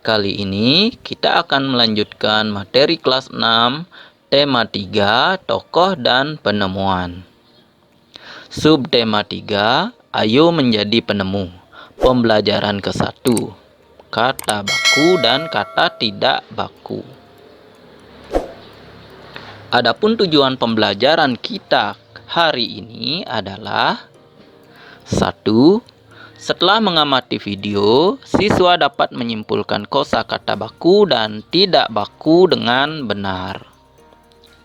Kali ini kita akan melanjutkan materi kelas 6, tema 3, tokoh dan penemuan. Subtema 3, ayo menjadi penemu. Pembelajaran ke-1, kata baku dan kata tidak baku. Adapun tujuan pembelajaran kita hari ini adalah 1. Setelah mengamati video, siswa dapat menyimpulkan kosakata baku dan tidak baku dengan benar.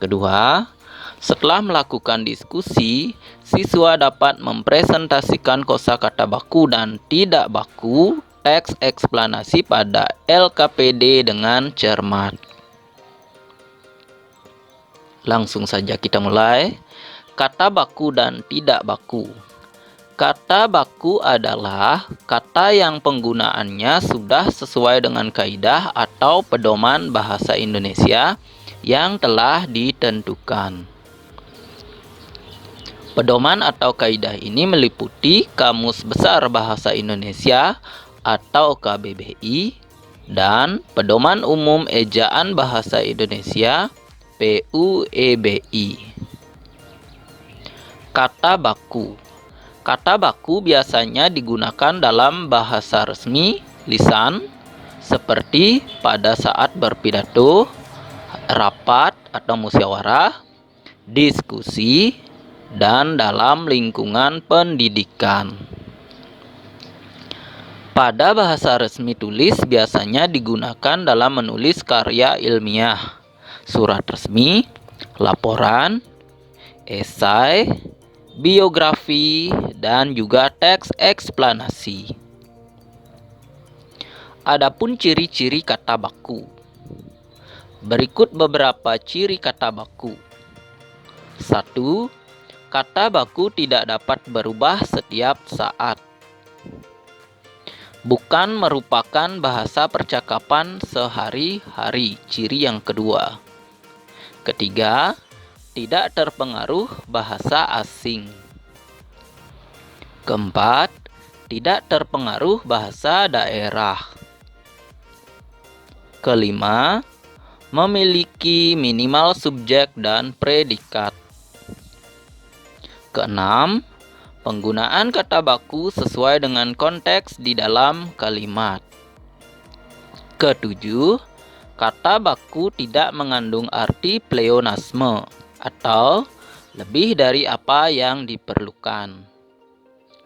Kedua, setelah melakukan diskusi, siswa dapat mempresentasikan kosakata baku dan tidak baku teks eksplanasi pada LKPD dengan cermat. Langsung saja kita mulai. Kata baku dan tidak baku. Kata baku adalah kata yang penggunaannya sudah sesuai dengan kaidah atau pedoman bahasa Indonesia yang telah ditentukan. Pedoman atau kaidah ini meliputi Kamus Besar Bahasa Indonesia atau KBBI dan Pedoman Umum Ejaan Bahasa Indonesia PUEBI. Kata baku. Kata baku biasanya digunakan dalam bahasa resmi, lisan, seperti pada saat berpidato, rapat atau musyawarah, diskusi, dan dalam lingkungan pendidikan. Pada bahasa resmi tulis biasanya digunakan dalam menulis karya ilmiah, surat resmi, laporan, esai, biografi, dan juga teks eksplanasi. Adapun ciri-ciri kata baku. Berikut beberapa ciri kata baku. 1. Kata baku tidak dapat berubah setiap saat. Bukan merupakan bahasa percakapan sehari-hari. Ciri yang kedua. Ketiga, tidak terpengaruh bahasa asing. Keempat, tidak terpengaruh bahasa daerah. Kelima, memiliki minimal subjek dan predikat. Keenam, penggunaan kata baku sesuai dengan konteks di dalam kalimat. Ketujuh, kata baku tidak mengandung arti pleonasme atau lebih dari apa yang diperlukan.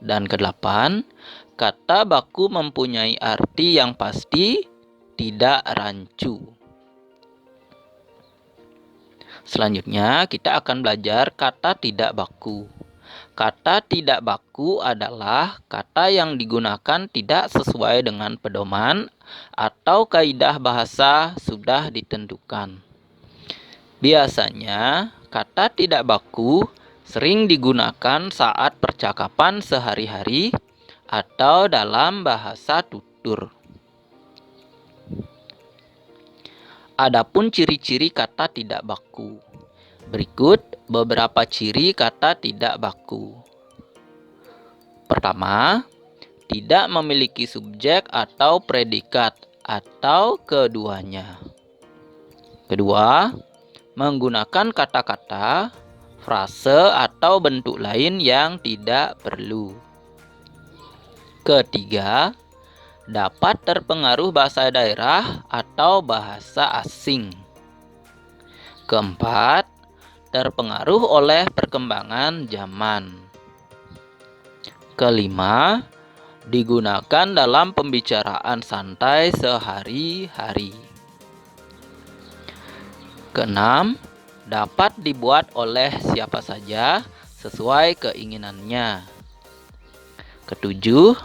Dan kedelapan, kata baku mempunyai arti yang pasti, tidak rancu. Selanjutnya, kita akan belajar kata tidak baku. Kata tidak baku adalah kata yang digunakan tidak sesuai dengan pedoman atau kaidah bahasa sudah ditentukan. Biasanya, kata tidak baku sering digunakan saat percakapan sehari-hari atau dalam bahasa tutur. Adapun ciri-ciri kata tidak baku. Berikut beberapa ciri kata tidak baku. Pertama, tidak memiliki subjek atau predikat atau keduanya. Kedua, menggunakan kata-kata, frase, atau bentuk lain yang tidak perlu. Ketiga, dapat terpengaruh bahasa daerah atau bahasa asing. Keempat, terpengaruh oleh perkembangan zaman. Kelima, digunakan dalam pembicaraan santai sehari-hari. Keenam, dapat dibuat oleh siapa saja sesuai keinginannya. Ketujuh,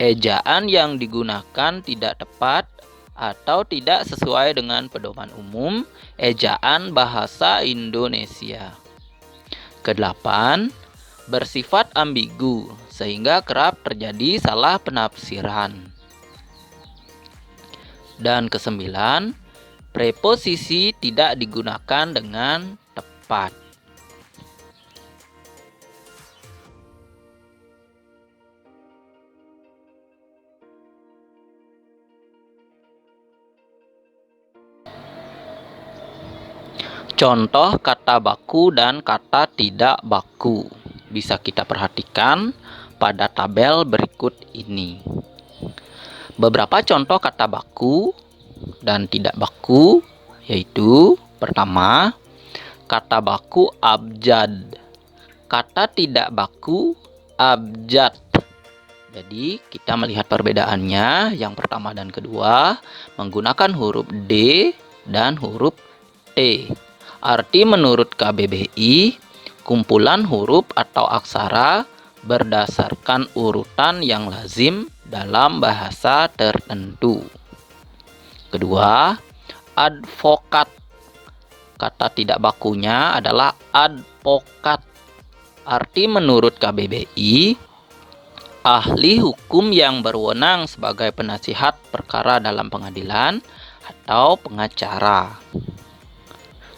ejaan yang digunakan tidak tepat atau tidak sesuai dengan pedoman umum ejaan bahasa Indonesia. Kedelapan, bersifat ambigu sehingga kerap terjadi salah penafsiran. Dan kesembilan, preposisi tidak digunakan dengan tepat. Contoh kata baku dan kata tidak baku bisa kita perhatikan pada tabel berikut ini. Beberapa contoh kata baku dan tidak baku yaitu pertama, kata baku abjad. Kata tidak baku abjad. Jadi kita melihat perbedaannya. Yang pertama dan kedua menggunakan huruf D dan huruf T. Arti menurut KBBI, kumpulan huruf atau aksara berdasarkan urutan yang lazim dalam bahasa tertentu. Kedua, advokat. Kata tidak bakunya adalah advokat. Arti menurut KBBI, ahli hukum yang berwenang sebagai penasihat perkara dalam pengadilan atau pengacara.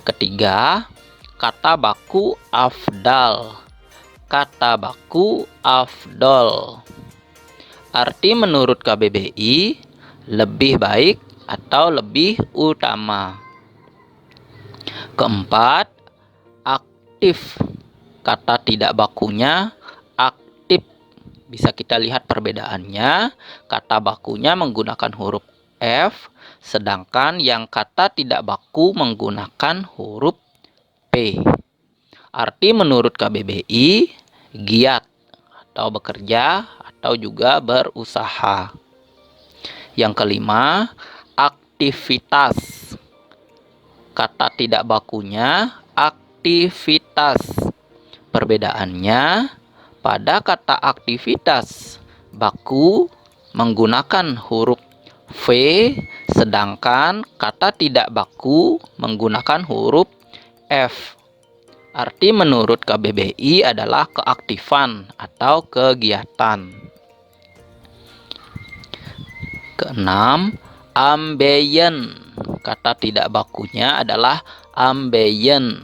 Ketiga, kata baku afdal. Kata baku afdol. Arti menurut KBBI, lebih baik atau lebih utama. Keempat, aktif. Kata tidak bakunya aktif. Bisa kita lihat perbedaannya. Kata bakunya menggunakan huruf F, sedangkan yang kata tidak baku menggunakan huruf P. Arti menurut KBBI, giat atau bekerja atau juga berusaha. Yang kelima, aktivitas. Kata tidak bakunya aktivitas. Perbedaannya, pada kata aktivitas baku menggunakan huruf V, sedangkan kata tidak baku menggunakan huruf F. Arti menurut KBBI adalah keaktifan atau kegiatan. Keenam, ambeien. Kata tidak bakunya adalah ambeien.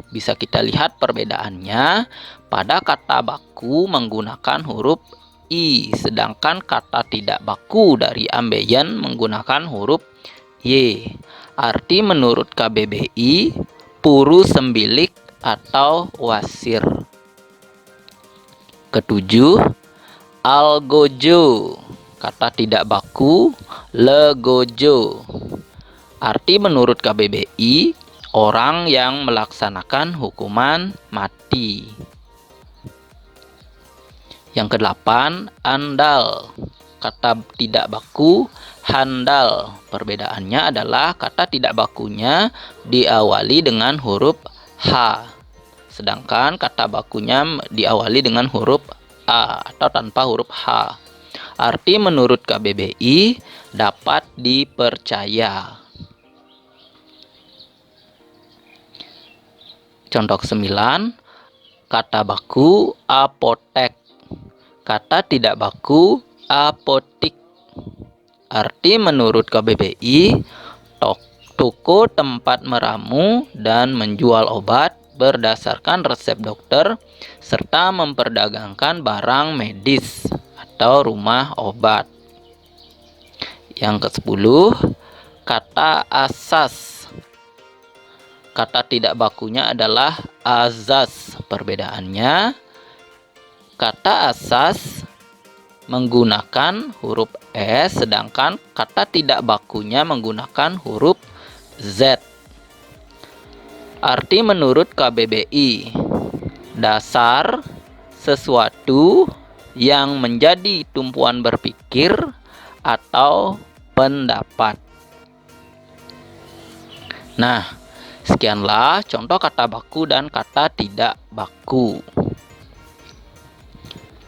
Bisa kita lihat perbedaannya. Pada kata baku menggunakan huruf I, sedangkan kata tidak baku dari ambeien menggunakan huruf Y. Arti menurut KBBI, puru sembilik atau wasir. Ketujuh, algojo. Kata tidak baku, legojo. Arti menurut KBBI, orang yang melaksanakan hukuman mati. Yang kedelapan, andal. Kata tidak baku, handal. Perbedaannya adalah kata tidak bakunya diawali dengan huruf H, sedangkan kata bakunya diawali dengan huruf A atau tanpa huruf H. Arti menurut KBBI, dapat dipercaya. Contoh 9, kata baku apotek. Kata tidak baku apotik. Arti menurut KBBI, toko tempat meramu dan menjual obat berdasarkan resep dokter serta memperdagangkan barang medis atau rumah obat. Yang ke-10, kata asas. Kata tidak bakunya adalah azas. Perbedaannya, kata asas menggunakan huruf S, sedangkan kata tidak bakunya menggunakan huruf Z. Arti menurut KBBI, dasar sesuatu yang menjadi tumpuan berpikir atau pendapat. Nah, sekianlah contoh kata baku dan kata tidak baku.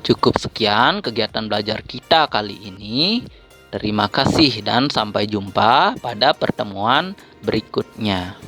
Cukup sekian kegiatan belajar kita kali ini. Terima kasih dan sampai jumpa pada pertemuan berikutnya.